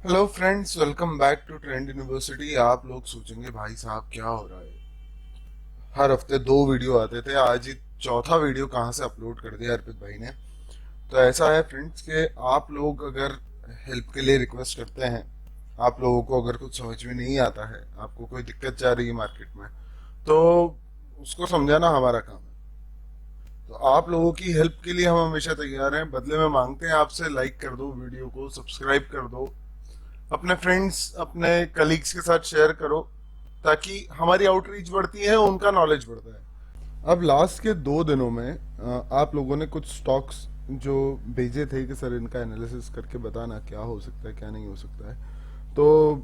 Hello friends, welcome back to Trend University. आप लोग सोचेंगे भाई साहब क्या हो रहा है। हर हफ्ते दो वीडियो आते थे, आज ही चौथा वीडियो कहाँ से अपलोड कर दिया अर्पित भाई ने। तो ऐसा है फ्रेंड्स कि आप लोग अगर हेल्प के लिए रिक्वेस्ट करते हैं, आप लोगों को अगर कुछ समझ में नहीं आता है, आपको कोई दिक्कत जा रही है मार्केट में, तो उसको समझाना हमारा काम है। तो आप लोगों की हेल्प के लिए हम हमेशा तैयार हैं। बदले में मांगते हैं आपसे लाइक कर दो, वीडियो को सब्सक्राइब कर दो, अपने फ्रेंड्स अपने कलीग्स के साथ शेयर करो, ताकि हमारी आउटरीच बढ़ती है, उनका नॉलेज बढ़ता है। अब लास्ट के 2 दिनों में आप लोगों ने कुछ स्टॉक्स जो भेजे थे कि सर इनका एनालिसिस करके बताना क्या हो सकता है क्या नहीं हो सकता है, तो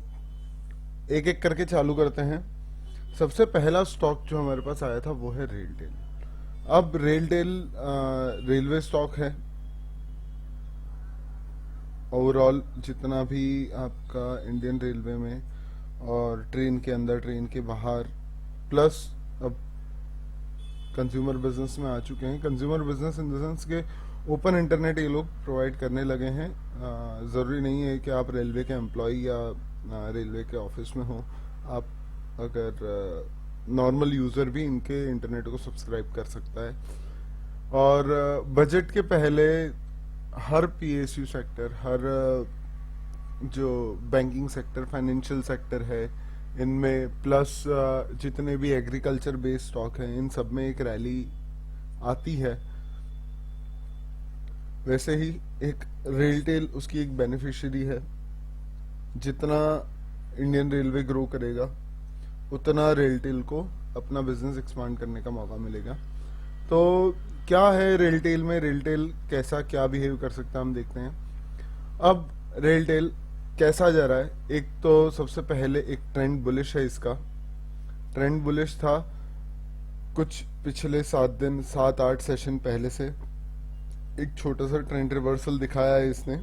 एक एक करके चालू करते हैं। सबसे पहला स्टॉक जो हमारे पास आया था वो है रेलटेल। अब रेलटेल रेलवे स्टॉक है। ओवरऑल जितना भी आपका इंडियन रेलवे में और ट्रेन के अंदर ट्रेन के बाहर, प्लस अब कंज्यूमर बिजनेस में आ चुके हैं। Consumer business in the sense के ओपन इंटरनेट ये लोग प्रोवाइड करने लगे हैं। ज़रूरी नहीं है कि आप रेलवे के एम्प्लॉय या रेलवे के ऑफिस में हो। आप अगर नॉर्मल यूज़र भी इनके इंटरनेट को सब्सक्राइब कर सकता है। और बजट के पहले हर पीएसयू सेक्टर, हर जो बैंकिंग सेक्टर फाइनेंशियल सेक्टर है, इनमें प्लस जितने भी एग्रीकल्चर बेस्ड स्टॉक हैं, इन सब में एक रैली आती है। वैसे ही एक रेलटेल उसकी एक बेनिफिशियरी है। जितना इंडियन रेलवे ग्रो करेगा उतना रेलटेल को अपना बिजनेस एक्सपांड करने का मौका मिलेगा। तो क्या है रेलटेल में, रेलटेल कैसा क्या बिहेव कर सकता है हम देखते हैं। अब रेलटेल कैसा जा रहा है, एक तो सबसे पहले एक ट्रेंड बुलिश है इसका। ट्रेंड बुलिश था कुछ पिछले 7 दिन 7-8 सेशन पहले से। एक छोटा सा ट्रेंड रिवर्सल दिखाया है इसने।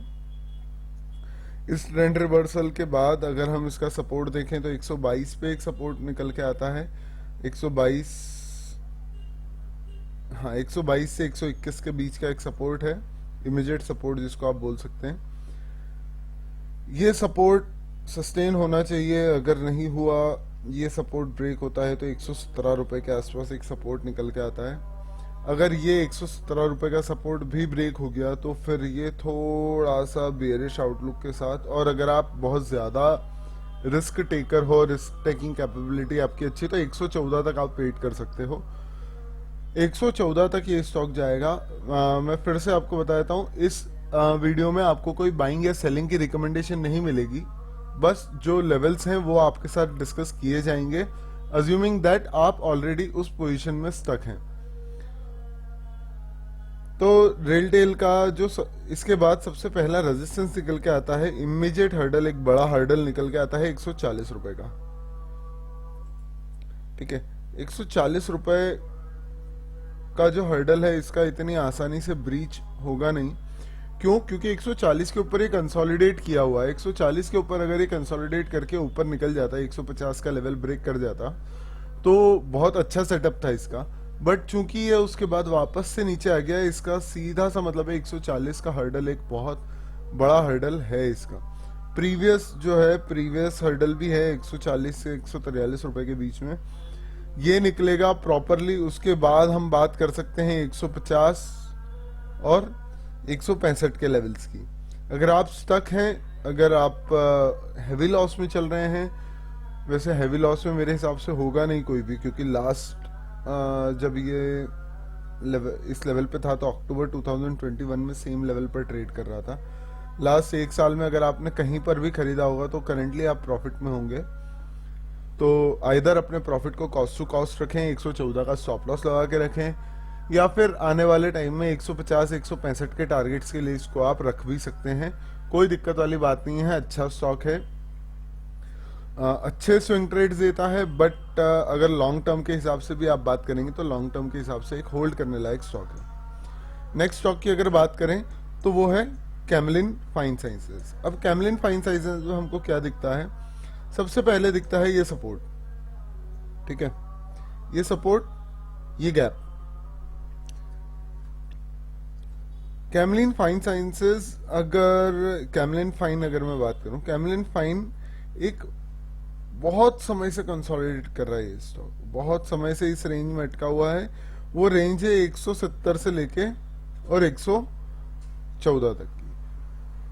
इस ट्रेंड रिवर्सल के बाद अगर हम इसका सपोर्ट देखें तो 122 पे एक सपोर्ट निकल के आता है। 122, हाँ 122 से 121 के बीच का एक सपोर्ट है, इमीडिएट सपोर्ट जिसको आप बोल सकते हैं। ये सपोर्ट सस्टेन होना चाहिए। अगर नहीं हुआ, ये सपोर्ट ब्रेक होता है तो 117 रुपए के आसपास एक सपोर्ट निकल के आता है। अगर ये 117 रुपए का सपोर्ट भी ब्रेक हो गया तो फिर ये थोड़ा सा बेयरिश आउटलुक के साथ, और अगर आप बहुत ज़्यादा रिस्क टेकर हो, रिस्क टेकिंग कैपेबिलिटी आपकी अच्छी, तो 114 तक आप वेट कर सकते हो। 114 तक ये स्टॉक जाएगा। मैं फिर से आपको बता देता हूँ, इस वीडियो में आपको कोई बाइंग या सेलिंग की रिकमेंडेशन नहीं मिलेगी। बस जो लेवल्स हैं वो आपके साथ डिस्कस किए जाएंगे, अज्यूमिंग दैट आप ऑलरेडी उस पोजीशन में स्टक हैं। तो रेलटेल का जो इसके बाद सबसे पहला रेजिस्टेंस निकल के आता है, इमीडिएट हर्डल, एक बड़ा हर्डल निकल के आता है 140 रुपए का। ठीक है, 140 रुपए का जो हर्डल है इसका इतनी आसानी से ब्रीच होगा नहीं। क्यों? क्योंकि 140 के ऊपर ये कंसोलिडेट किया हुआ है। 140 के ऊपर अगर ये कंसोलिडेट करके ऊपर निकल जाता, 150 का लेवल ब्रेक कर जाता, तो बहुत अच्छा सेटअप था इसका। बट चूंकि ये उसके बाद वापस से नीचे आ गया, इसका सीधा सा मतलब है 140 का हर्डल एक बहुत बड़ा हर्डल है इसका। प्रीवियस जो है, प्रीवियस हर्डल भी है 140 से 143 रुपए के बीच में। ये निकलेगा प्रॉपरली, उसके बाद हम बात कर सकते हैं 150 और 165 के लेवल्स की। अगर आप स्टक हैं, अगर आप हैवी लॉस में चल रहे हैं, वैसे हैवी लॉस में मेरे हिसाब से होगा नहीं कोई भी, क्योंकि लास्ट जब ये इस लेवल पे था तो अक्टूबर 2021 में सेम लेवल पर ट्रेड कर रहा था। लास्ट 1 साल में अगर आपने कहीं पर भी खरीदा होगा तो करंटली आप प्रॉफिट में होंगे। तो आइदर अपने प्रॉफिट को कॉस्ट टू कॉस्ट रखें, 114 का स्टॉप लॉस लगा के रखें, या फिर आने वाले टाइम में 150 165 के टारगेट्स के लिए इसको आप रख भी सकते हैं। कोई दिक्कत वाली बात नहीं है, अच्छा स्टॉक है, अच्छे स्विंग ट्रेड्स देता है। बट अगर लॉन्ग टर्म के हिसाब से भी आप बात करेंगे तो लॉन्ग टर्म के हिसाब से एक होल्ड करने लायक स्टॉक है। नेक्स्ट स्टॉक की अगर बात करें तो वो है कैमलिन फाइन साइंसेज। अब कैमलिन फाइन साइंसेज में हमको क्या दिखता है, सबसे पहले दिखता है ये सपोर्ट। ठीक है, ये सपोर्ट, ये गैप। कैमलिन फाइन साइंसेज, अगर कैमलिन फाइन अगर मैं बात करूं, कैमलिन फाइन एक बहुत समय से कंसोलिडेट कर रहा है ये स्टॉक, बहुत समय से इस रेंज में अटका हुआ है। वो रेंज है 170 से लेके और 114 तक की।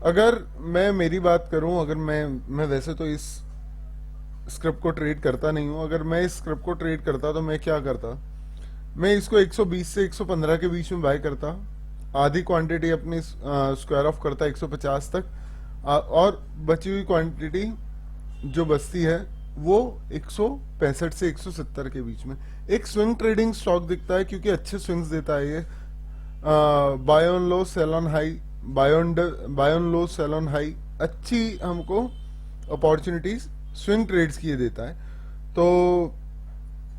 अगर मैं मेरी बात करूं, अगर मैं वैसे तो इस स्क्रिप्ट को ट्रेड करता नहीं हूं, अगर मैं इस स्क्रिप्ट को ट्रेड करता तो मैं क्या करता, मैं इसको 120 से 115 के बीच में बाय करता, आधी क्वांटिटी अपनी स्क्वायर ऑफ करता 150 तक, और बची हुई क्वांटिटी जो बचती है वो 165 से 170 के बीच में। एक स्विंग ट्रेडिंग स्टॉक दिखता है क्योंकि अच्छे स्विंग्स देता है ये। Buy on low sell on high, buy on low sell on high, अच्छी हमको अपॉर्चुनिटीज स्विंग ट्रेड्स की ये देता है। तो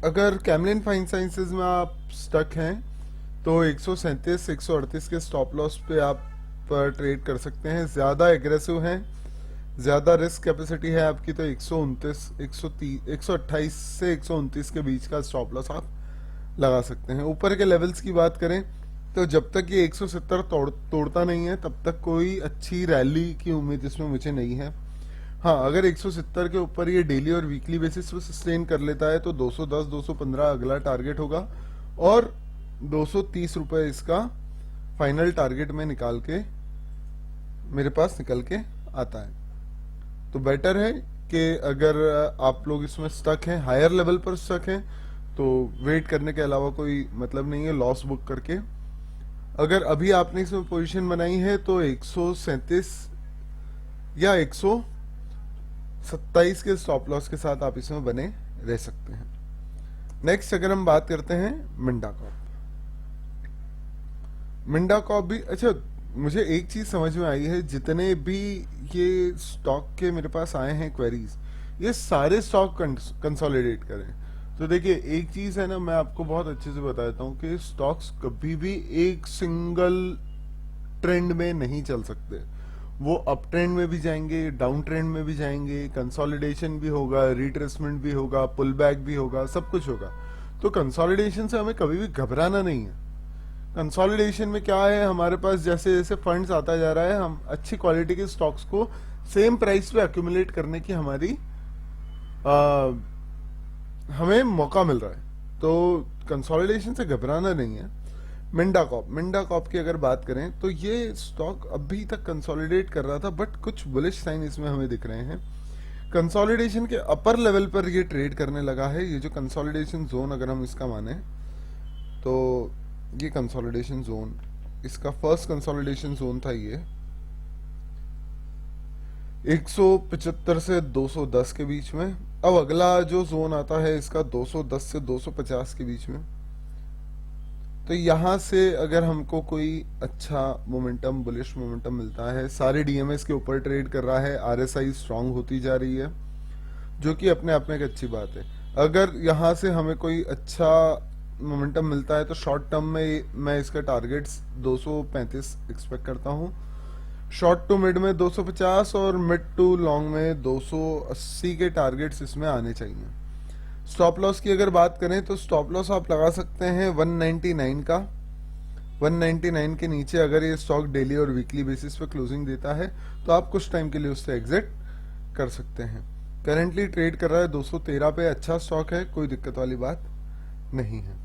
अगर कैमलिन फाइन साइंसेज में आप स्टक हैं तो 137 138 के स्टॉप लॉस पे आप ट्रेड कर सकते हैं। ज़्यादा एग्रेसिव हैं, ज़्यादा रिस्क कैपेसिटी है आपकी, तो 129 130 128 से 129 के बीच का स्टॉप लॉस आप लगा सकते हैं। ऊपर के लेवल्स की बात करें तो जब तक ये 170 तोड़ता नहीं है तब तक कोई अच्छी रैली की उम्मीद इसमें मुझे नहीं है। हाँ, अगर 170 के ऊपर ये डेली और वीकली बेसिस पे सस्टेन कर लेता है तो 210 215 अगला टारगेट होगा, और 230 रुपए इसका फाइनल टारगेट में निकाल के मेरे पास निकल के आता है। तो बेटर है कि अगर आप लोग इसमें स्टक हैं, हायर लेवल पर स्टक हैं, तो वेट करने के अलावा कोई मतलब नहीं है लॉस बुक करके। अगर अभी आपने इसमें पोजीशन बनाई है तो 137 या 127 के स्टॉप लॉस के साथ आप इसमें बने रह सकते हैं। नेक्स्ट अगर हम बात करते हैं मिंडा कॉर्प, मिंडा कॉर्प भी अच्छा, मुझे एक चीज समझ में आई है, जितने भी ये स्टॉक के मेरे पास आए हैं क्वेरीज, ये सारे स्टॉक कंसोलिडेट करें। तो देखिए एक चीज है ना, मैं आपको बहुत अच्छे से बता देता हूँ कि स्टॉक्स कभी भी एक सिंगल ट्रेंड में नहीं चल सकते। वो अप ट्रेंड में भी जाएंगे, डाउन ट्रेंड में भी जाएंगे, कंसोलिडेशन भी होगा, रिट्रेसमेंट भी होगा, पुल बैक भी होगा, सब कुछ होगा। तो कंसोलिडेशन से हमें कभी भी घबराना नहीं है। कंसोलिडेशन में क्या है, हमारे पास जैसे जैसे फंड्स आता जा रहा है, हम अच्छी क्वालिटी के स्टॉक्स को सेम प्राइस पे एक्यूमुलेट करने की हमें मौका मिल रहा है। तो कंसोलिडेशन से घबराना नहीं है। मिंडा कॉप की अगर बात करें तो ये स्टॉक अभी तक कंसोलिडेट कर रहा था, बट कुछ बुलिश साइन इसमें हमें दिख रहे हैं। कंसोलिडेशन के अपर लेवल पर ये ट्रेड करने लगा है। ये जो कंसोलिडेशन जोन अगर हम इसका माने तो ये कंसोलिडेशन जोन, इसका फर्स्ट कंसोलिडेशन जोन था ये 175 से 210 के बीच में। अब अगला जो जोन आता है इसका 210 से 250 के बीच में। तो यहां से अगर हमको कोई अच्छा मोमेंटम, बुलिश मोमेंटम मिलता है, सारे डीएमएस के ऊपर ट्रेड कर रहा है, आरएसआई स्ट्रांग होती जा रही है, जो कि अपने आप में एक अच्छी बात है। अगर यहां से हमें कोई अच्छा मोमेंटम मिलता है तो शॉर्ट टर्म में मैं इसका टारगेट्स 235 एक्सपेक्ट करता हूँ, शॉर्ट टू मिड में 250 और मिड टू लॉन्ग में 280 के टारगेट्स इसमें आने चाहिए। स्टॉप लॉस की अगर बात करें तो स्टॉप लॉस आप लगा सकते हैं 199 का। 199 के नीचे अगर ये स्टॉक डेली और वीकली बेसिस पे क्लोजिंग देता है तो आप कुछ टाइम के लिए उससे एग्जिट कर सकते हैं। करेंटली ट्रेड कर रहा है 213 पे, अच्छा स्टॉक है, कोई दिक्कत वाली बात नहीं है।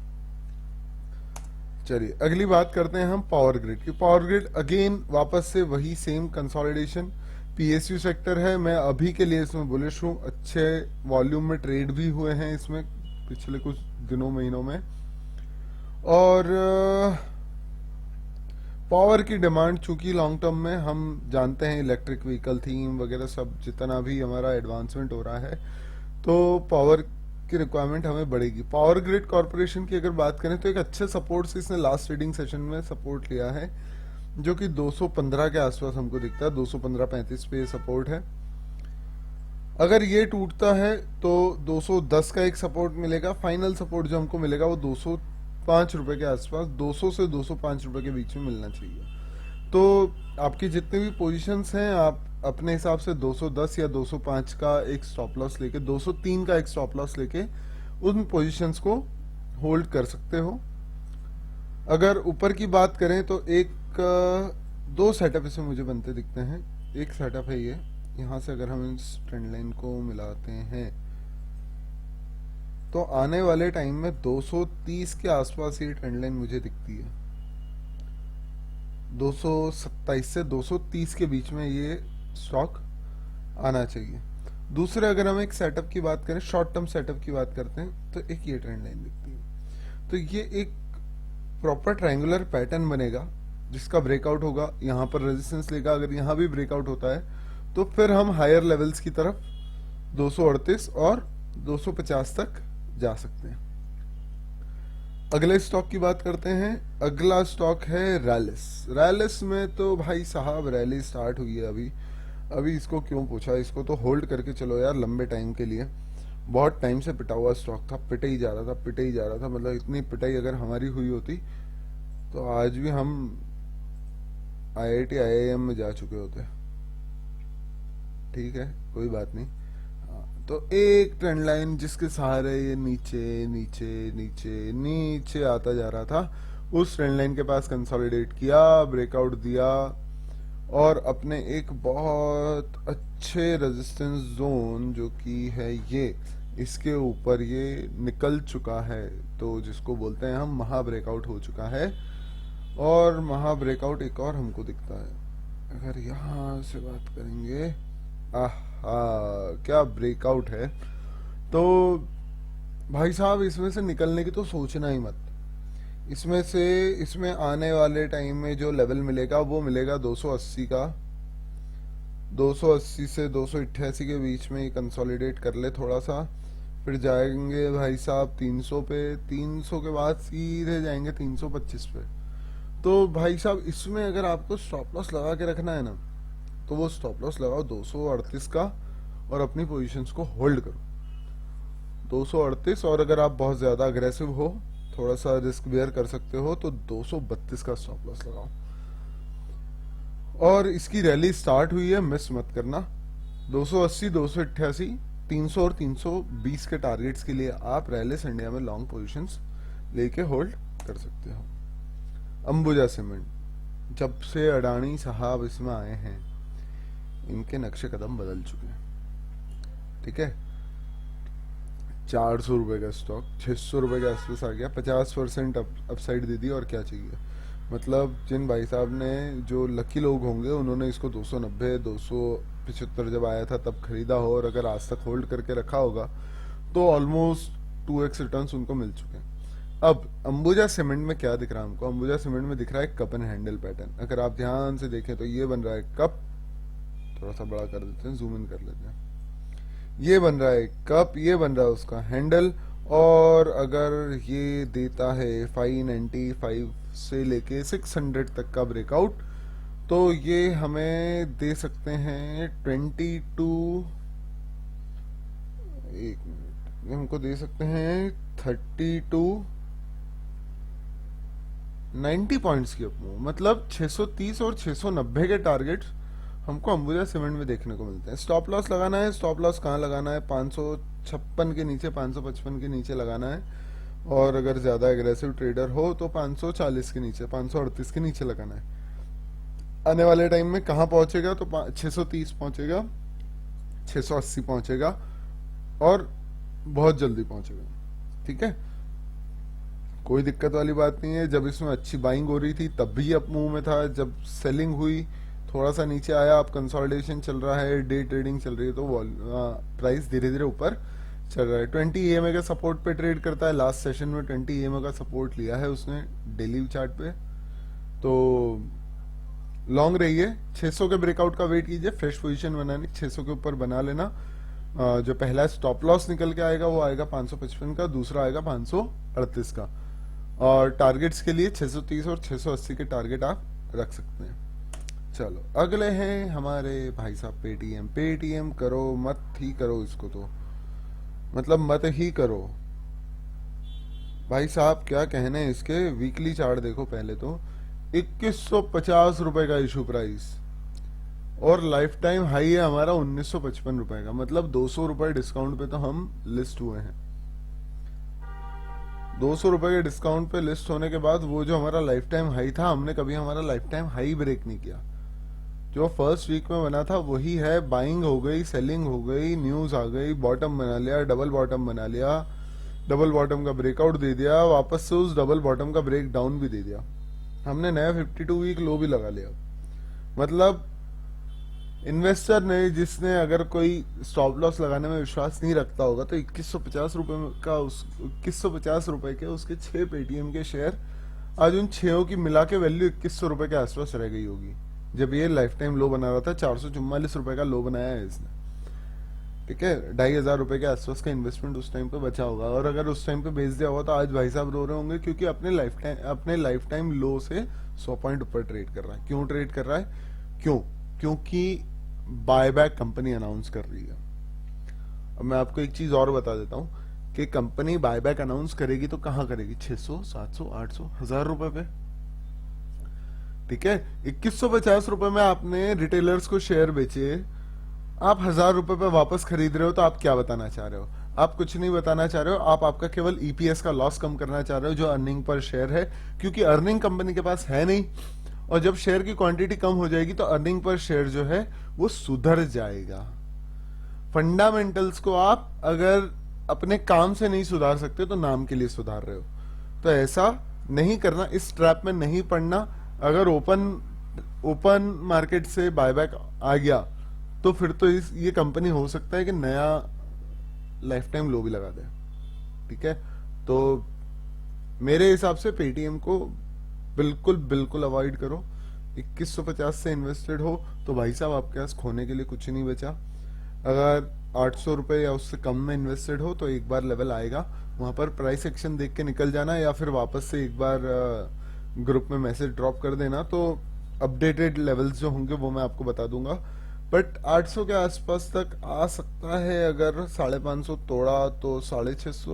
चलिए अगली बात करते हैं हम पावर ग्रिड की। पावर ग्रिड अगेन वापस से वही सेम कंसोलिडेशन, पीएसयू सेक्टर है। मैं अभी के लिए इसमें बुलिश हूँ, अच्छे वॉल्यूम में ट्रेड भी हुए हैं इसमें पिछले कुछ दिनों महीनों में। और पावर की डिमांड चूंकि लॉन्ग टर्म में हम जानते हैं, इलेक्ट्रिक व्हीकल थीम वगैरह सब जितना भी हमारा एडवांसमेंट हो रहा है, तो पावर की रिक्वायरमेंट हमें बढ़ेगी। पावर ग्रिड कॉर्पोरेशन की अगर बात करें तो एक अच्छे सपोर्ट से इसने लास्ट ट्रेडिंग सेशन में सपोर्ट लिया है, जो कि 215 के आसपास हमको दिखता है, 215-35 पे सपोर्ट है। अगर ये टूटता है तो 210 का एक सपोर्ट मिलेगा, फाइनल सपोर्ट जो हमको मिलेगा वो 205 रुपए के आसपास, 200 से 205 रुपए के बीच में मिलना चाहिए। तो आपकी जितने भी पोजीशंस हैं आप अपने हिसाब से 210 या 205 का एक स्टॉप लॉस लेके, 203 का एक स्टॉप लॉस लेके उन पोजीशंस को होल्ड कर सकते हो। अगर ऊपर की बात करें तो एक दो सेटअप इसमें मुझे बनते दिखते हैं। एक सेटअप है ये, यहाँ से अगर हम इस ट्रेंड लाइन को मिलाते हैं तो आने वाले टाइम में 230 के आसपास ये ट्रेंड लाइन मुझे दिखती है। 227 से 230 के बीच में ये स्टॉक आना चाहिए। दूसरे अगर हम एक सेटअप की बात करें, शॉर्ट टर्म सेटअप की बात करते हैं, तो एक ये ट्रेंड लाइन दिखती है। तो ये एक प्रॉपर ट्रायंगुलर पैटर्न बनेगा जिसका ब्रेकआउट होगा, यहाँ पर रेजिस्टेंस लेगा। अगर यहाँ भी ब्रेकआउट होता है तो फिर हम हायर लेवल्स की तरफ 238 और 250 तक जा सकते हैं। अगले स्टॉक की बात करते हैं। अगला स्टॉक है रैलिस। रैलिस में तो भाई साहब रैली स्टार्ट हुई है अभी। अभी इसको क्यों पूछा, इसको तो होल्ड करके चलो यार लंबे टाइम के लिए। बहुत टाइम से पिटा हुआ स्टॉक था, पिटे ही जा रहा था, पिटे ही जा रहा था। मतलब इतनी पिटाई अगर हमारी हुई होती तो आज भी हम IIT IIM में जा चुके होते। ठीक है, कोई बात नहीं। तो एक ट्रेंड लाइन जिसके सहारे ये नीचे नीचे नीचे नीचे आता जा रहा था, उस ट्रेंड लाइन के पास कंसोलिडेट किया, ब्रेकआउट दिया और अपने एक बहुत अच्छे रेजिस्टेंस जोन जो कि है ये, इसके ऊपर ये निकल चुका है। तो जिसको बोलते हैं हम महा ब्रेकआउट हो चुका है। और महा ब्रेकआउट एक और हमको दिखता है, अगर यहाँ से बात करेंगे, आहा क्या ब्रेकआउट है। तो भाई साहब इसमें से निकलने की तो सोचना ही मत। इसमें आने वाले टाइम में जो लेवल मिलेगा वो मिलेगा 280 का। 280 से 288 के बीच में ये कंसोलिडेट कर ले थोड़ा सा, फिर जाएंगे भाई साहब 300 पे। 300 के बाद सीधे जाएंगे 325 पे। तो भाई साहब इसमें अगर आपको स्टॉप लॉस लगा के रखना है ना, तो वो स्टॉप लॉस लगाओ 238 का और अपनी पोजीशंस को होल्ड करो 238। और अगर आप बहुत ज़्यादा अग्रेसिव हो, थोड़ा सा रिस्क बेयर कर सकते हो, तो 232 का स्टॉप लॉस लगाओ। और इसकी रैली स्टार्ट हुई है, मिस मत करना। 280, 288, 300 और 320 के टारगेट्स के लिए आप रैलिस इंडिया में लॉन्ग पोजीशंस लेके होल्ड कर सकते हो। अंबुजा सीमेंट, जब से अडानी साहब इसमें आए हैं इनके नक्शे कदम बदल चुके हैं। ठीक है, 400 रुपए का स्टॉक 600 रुपए के आसपास आ गया, 50% अपसाइड दे दी। और क्या चाहिए। मतलब जिन भाई साहब ने, जो लकी लोग होंगे, उन्होंने इसको 290 275 जब आया था तब खरीदा हो, और अगर आज तक होल्ड करके रखा होगा तो ऑलमोस्ट 2x रिटर्न्स उनको मिल चुके हैं। अब अंबुजा सीमेंट में क्या दिख रहा है हमको, अंबुजा सीमेंट में दिख रहा है कप एंड हैंडल पैटर्न। अगर आप ध्यान से देखें तो ये बन रहा है कप, थोड़ा सा बड़ा कर देते हैं, जूम इन कर लेते हैं। ये बन रहा है कप, ये बन रहा है उसका हैंडल। और अगर ये देता है 595 से लेके 600 तक का ब्रेकआउट, तो ये हमें दे सकते हैं 22, एक मिनट, ये हमको दे सकते हैं 32 90 पॉइंट्स की अपमूव। मतलब 630 और 690 के टारगेट्स हमको अंबुजा सीमेंट में देखने को मिलते हैं। स्टॉप लॉस लगाना है, स्टॉप लॉस कहाँ लगाना है, 556 के नीचे, 555 के नीचे लगाना है। और अगर ज़्यादा एग्रेसिव ट्रेडर हो तो 540 के नीचे, 538 के नीचे लगाना है। आने वाले टाइम में कहाँ पहुंचेगा, तो 630 पहुंचेगा, 680 पहुंचेगा और बहुत जल्दी पहुंचेगा। ठीक है, कोई दिक्कत वाली बात नहीं है। जब इसमें अच्छी बाइंग हो रही थी तब भी अप मूव में था, जब सेलिंग हुई थोड़ा सा नीचे आया, अब कंसोलिडेशन चल रहा है, डे ट्रेडिंग चल रही है, तो प्राइस धीरे धीरे ऊपर चल रहा है। 20 EMA का सपोर्ट पे ट्रेड करता है। लास्ट सेशन में 20 EMA का सपोर्ट लिया है उसने डेली चार्ट पे। तो लॉन्ग रहिए, 600 के ब्रेकआउट का वेट कीजिए, फ्रेश पोजीशन बनाने 600 के ऊपर बना लेना। जो पहला स्टॉप लॉस निकल के आएगा वो आएगा 555 का, दूसरा आएगा 538 का। और टारगेट्स के लिए 630 और 680 के टारगेट आप रख सकते हैं। चलो अगले हैं हमारे भाई साहब पेटीएम। पेटीएम करो मत ही करो इसको, तो मतलब मत ही करो भाई साहब। क्या कहने इसके, वीकली चार्ट देखो पहले तो 2150 रुपए का इशू प्राइस, और लाइफ टाइम हाई है हमारा 1955 रुपए का। मतलब 200 रुपए डिस्काउंट पे तो हम लिस्ट हुए हैं। 200 रुपए के डिस्काउंट पे लिस्ट होने के बाद वो जो हमारा लाइफ टाइम हाई था, हमने कभी हमारा लाइफ टाइम हाई ब्रेक नहीं किया। जो फर्स्ट वीक में बना था वही है, बाइंग हो गई, सेलिंग हो गई, न्यूज आ गई, बॉटम बना लिया, डबल बॉटम बना लिया, डबल बॉटम का ब्रेकआउट दे दिया, वापस से उस डबल बॉटम का ब्रेक डाउन भी दे दिया, हमने नया 52 वीक लो भी लगा लिया। मतलब इन्वेस्टर ने, जिसने अगर कोई स्टॉप लॉस लगाने में विश्वास नहीं रखता होगा, तो 2150 रुपए का उस 2150 रुपए के उसके 6 पेटीएम के शेयर आज उन छो की मिला के वैल्यू 2100 रुपए के आसपास रह गई होगी, जब ये लाइफ टाइम लो बना रहा था। 444 रुपए का लो बनाया है इसने, ठीक है। 2500 रुपए के आसपास का इन्वेस्टमेंट उस टाइम पे बचा होगा, और अगर उस टाइम पे बेच दिया होगा तो आज भाई साहब रो रहे होंगे, क्योंकि अपने लाइफ टाइम लो से 100 पॉइंट ऊपर ट्रेड कर रहा है। क्यों ट्रेड कर रहा है? क्यों? क्योंकि बायबैक कंपनी अनाउंस कर रही है। अब मैं आपको एक चीज और बता देता हूँ कि कंपनी बायबैक अनाउंस करेगी तो कहाँ करेगी? 600, 700, 800, 1000 रुपए पे, ठीक है। 2150 रुपए में आपने रिटेलर्स को शेयर बेचे, आप 1000 रुपए पे वापस खरीद रहे हो, तो आप क्या बताना चाह रहे हो? आप कुछ नहीं बताना चाह रहे हो, आप आपका केवल ईपीएस का लॉस कम करना चाह रहे हो, जो अर्निंग पर शेयर है, क्योंकि अर्निंग कंपनी के पास है नहीं। और जब शेयर की क्वांटिटी कम हो जाएगी तो अर्निंग पर शेयर जो है वो सुधर जाएगा। फंडामेंटल्स को आप अगर अपने काम से नहीं सुधार सकते तो नाम के लिए सुधार रहे हो। तो ऐसा नहीं करना, इस ट्रैप में नहीं पड़ना। अगर ओपन मार्केट से बायबैक आ गया तो फिर तो ये कंपनी हो सकता है कि नया लाइफ टाइम लो भी लगा दे, ठीक है। तो मेरे हिसाब से पेटीएम को बिल्कुल बिल्कुल अवॉइड करो। 2150 से इन्वेस्टेड हो तो भाई साहब आपके पास खोने के लिए कुछ नहीं बचा। अगर 800 रुपए या उससे कम में इन्वेस्टेड हो तो एक बार लेवल आएगा, वहां पर प्राइस एक्शन देख के निकल जाना, या फिर वापस से एक बार ग्रुप में मैसेज ड्रॉप कर देना, तो अपडेटेड लेवल्स जो होंगे वो मैं आपको बता दूंगा। बट 800 के आसपास तक आ सकता है। अगर 550 तोड़ा तो 650,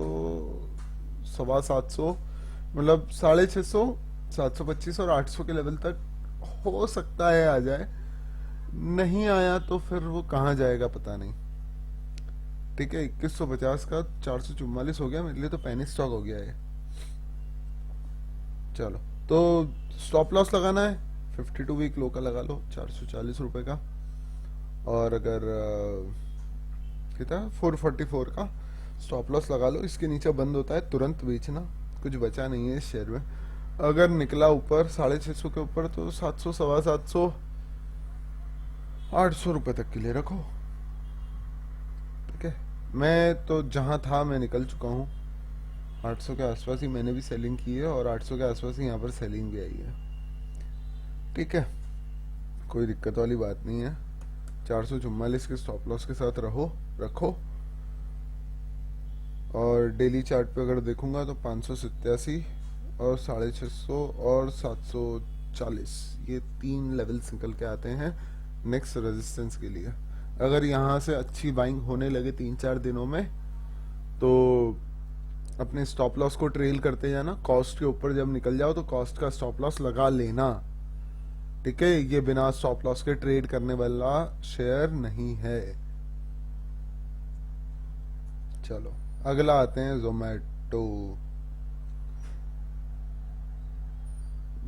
750, मतलब 650, 725 और 800 के लेवल तक हो सकता है आ जाए। नहीं आया तो फिर वो कहाँ जाएगा पता नहीं, ठीक है। 2150 का 444 हो गया, मेरे लिए तो पैनी स्टॉक हो गया है। चलो, तो स्टॉप लॉस लगाना है 52 वीक लो का लगा लो, 440 रुपए का। और अगर कितना 444 का स्टॉप लॉस लगा लो। इसके नीचे बंद होता है तुरंत बेचना, कुछ बचा नहीं है इस शेयर में। अगर निकला ऊपर 650 के ऊपर तो 700, 750, 800 रुपए तक के लिए रखो, ठीक है। मैं तो जहां था मैं निकल चुका हूँ, 800 के आसपास ही मैंने भी सेलिंग की है, और 800 के आसपास ही यहाँ पर सेलिंग भी आई है, ठीक है। कोई दिक्कत वाली बात नहीं है। 444 के स्टॉप लॉस के साथ रखो। और डेली चार्ट पे अगर देखूंगा तो 587 और 650 और 740, ये 3 लेवल्स निकल के आते हैं नेक्स्ट रेजिस्टेंस के लिए। अगर यहाँ से अच्छी बाइंग होने लगे 3-4 दिनों में, तो अपने स्टॉप लॉस को ट्रेल करते जाना। कॉस्ट के ऊपर जब निकल जाओ तो कॉस्ट का स्टॉप लॉस लगा लेना, ठीक है। ये बिना स्टॉप लॉस के ट्रेड करने वाला शेयर नहीं है। चलो अगला आते हैं जोमेटो।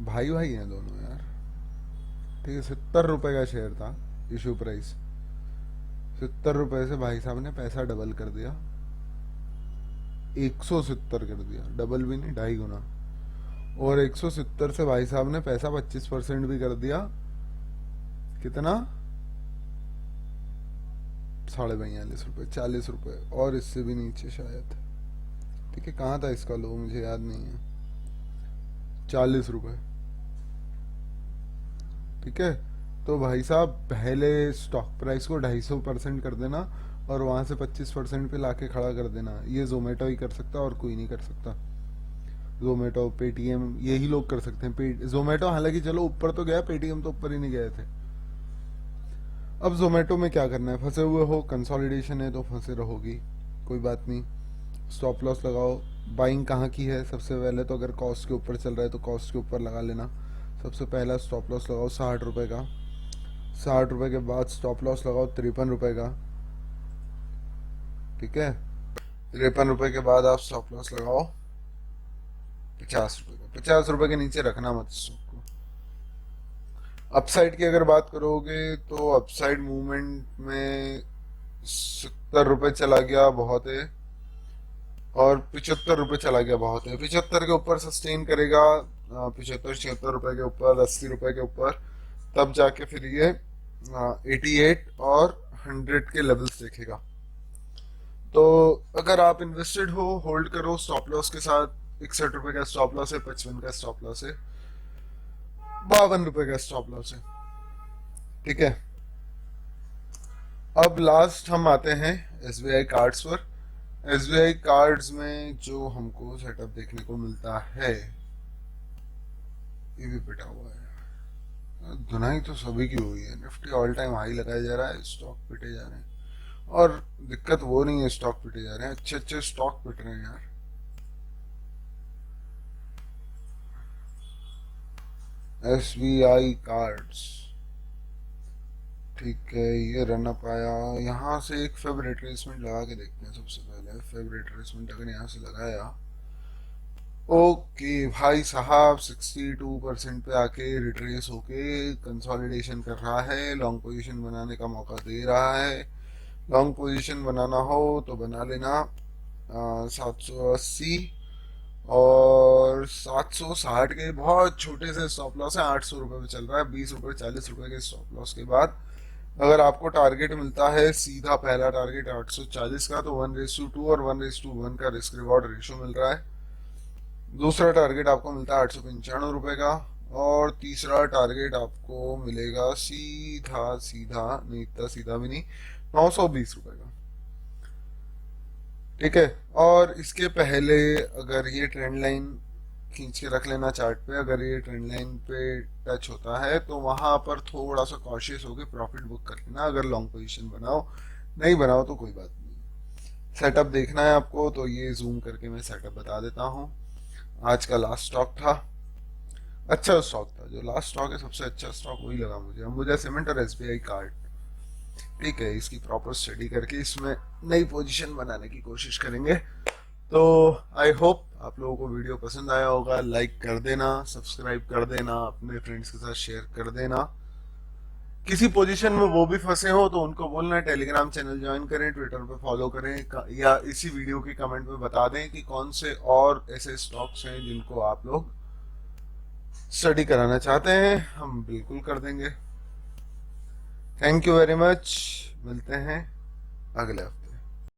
भाई भाई हैं दोनों यार, ठीक है। 70 रुपए का शेयर था इशू प्राइस, 70 रुपए से भाई साहब ने पैसा डबल कर दिया, 170 कर दिया, डबल भी नहीं 2.5 गुना। और 170 से भाई साहब ने पैसा 25% भी कर दिया, कितना? 42.5 रुपए, 40 रुपए, और इससे भी नीचे शायद, ठीक है। कहाँ था इसका लो मुझे याद नहीं है, 40 रुपए, ठीक है। तो भाई साहब पहले स्टॉक प्राइस को 250% कर देना और वहां से 25% पे लाके खड़ा कर देना। ये जोमेटो ही कर सकता और कोई नहीं कर सकता। जोमेटो, पेटीएम, यही लोग कर सकते हैं। जोमेटो हालांकि चलो ऊपर तो गया, पेटीएम तो ऊपर ही नहीं गए थे। अब जोमेटो में क्या करना है? फंसे हुए हो, कंसोलिडेशन है तो फंसे रहोगी, कोई बात नहीं। स्टॉप लॉस लगाओ। बाइंग कहाँ की है? सबसे पहले तो अगर कॉस्ट के ऊपर चल रहा है तो कॉस्ट के ऊपर लगा लेना। सबसे पहला स्टॉप लॉस लगाओ 60 रुपए का। 60 रुपए के बाद स्टॉप लॉस लगाओ 53 रुपए का, ठीक है। 53 रुपए के बाद आप स्टॉप लॉस लगाओ 50 रुपए का, 50 रुपए के नीचे रखना मत स्टॉक को। अपसाइड की अगर बात करोगे तो अपसाइड मूवमेंट में 70 रुपए चला गया बहुत है, और 75 रुपए चला गया बहुत है। 75 के ऊपर सस्टेन करेगा, 75 76 रुपए के ऊपर, 80 रुपए के ऊपर, तब जाके फिर ये 88 और 100 के लेवल्स देखेगा। तो अगर आप इन्वेस्टेड हो, होल्ड करो स्टॉप लॉस के साथ। 61 रुपए का स्टॉप लॉस है, 55 का स्टॉप लॉस है, 52 रुपए का स्टॉप लॉस है। ठीक है, अब लास्ट हम आते हैं एसबीआई कार्ड्स पर। एसबीआई कार्ड्स में जो हमको सेटअप देखने को मिलता है, ये भी पिटा हुआ है। धुनाई तो सभी की हुई है, निफ्टी ऑल टाइम हाई लगाया जा रहा है, स्टॉक पिटे जा रहे हैं। और दिक्कत वो नहीं है स्टॉक पिटे जा रहे हैं, अच्छे अच्छे स्टॉक पिट रहे हैं यार। एसबीआई कार्ड्स, ठीक है, ये रन अप आया। यहाँ से एक फेब रिट्रेसमेंट लगा के देखते हैं सबसे पहले। फेब रिट्रेसमेंट अगर यहाँ से लगाया, ओके भाई साहब, 62% पे आके रिट्रेस होके कंसोलिडेशन कर रहा है, लॉन्ग पोजीशन बनाने का मौका दे रहा है। लॉन्ग पोजीशन बनाना हो तो बना लेना 780 और 760 के बहुत छोटे से स्टॉप लॉस है। 800 रुपये में चल रहा है, 20 रुपये 40 रुपये के स्टॉप लॉस के बाद अगर आपको टारगेट मिलता है सीधा, पहला टारगेट 840 का, तो 1:2 और 1:1 का रिस्क रिवॉर्ड रेशो मिल रहा है। दूसरा टारगेट आपको मिलता है 895 रुपये का, और तीसरा टारगेट आपको मिलेगा सीधा सीधा, नहीं इतना सीधा भी नहीं, 920 रुपये का। ठीक है, और इसके पहले अगर ये ट्रेंड लाइन खींच के रख लेना चार्ट पे, अगर ये ट्रेंड लाइन पे टच होता है तो वहां पर थोड़ा सा कॉशियस होकर प्रॉफिट बुक कर लेना। अगर लॉन्ग पोजीशन बनाओ, नहीं बनाओ तो कोई बात नहीं। सेटअप देखना है आपको तो ये जूम करके मैं सेटअप बता देता हूँ। आज का लास्ट स्टॉक था, अच्छा स्टॉक था, जो लास्ट स्टॉक है सबसे अच्छा स्टॉक वही लगा मुझे, अंबुजा सीमेंट और एसबीआई कार्ड। ठीक है, इसकी प्रॉपर स्टडी करके इसमें नई पोजीशन बनाने की कोशिश करेंगे। तो आई होप आप लोगों को वीडियो पसंद आया होगा। लाइक कर देना, सब्सक्राइब कर देना, अपने फ्रेंड्स के साथ शेयर कर देना। किसी पोजीशन में वो भी फंसे हो तो उनको बोलना टेलीग्राम चैनल ज्वाइन करें, ट्विटर पे फॉलो करें, या इसी वीडियो के कमेंट में बता दें कि कौन से और ऐसे स्टॉक्स हैं जिनको आप लोग स्टडी कराना चाहते हैं, हम बिल्कुल कर देंगे। थैंक यू वेरी मच, मिलते हैं अगले हफ्ते।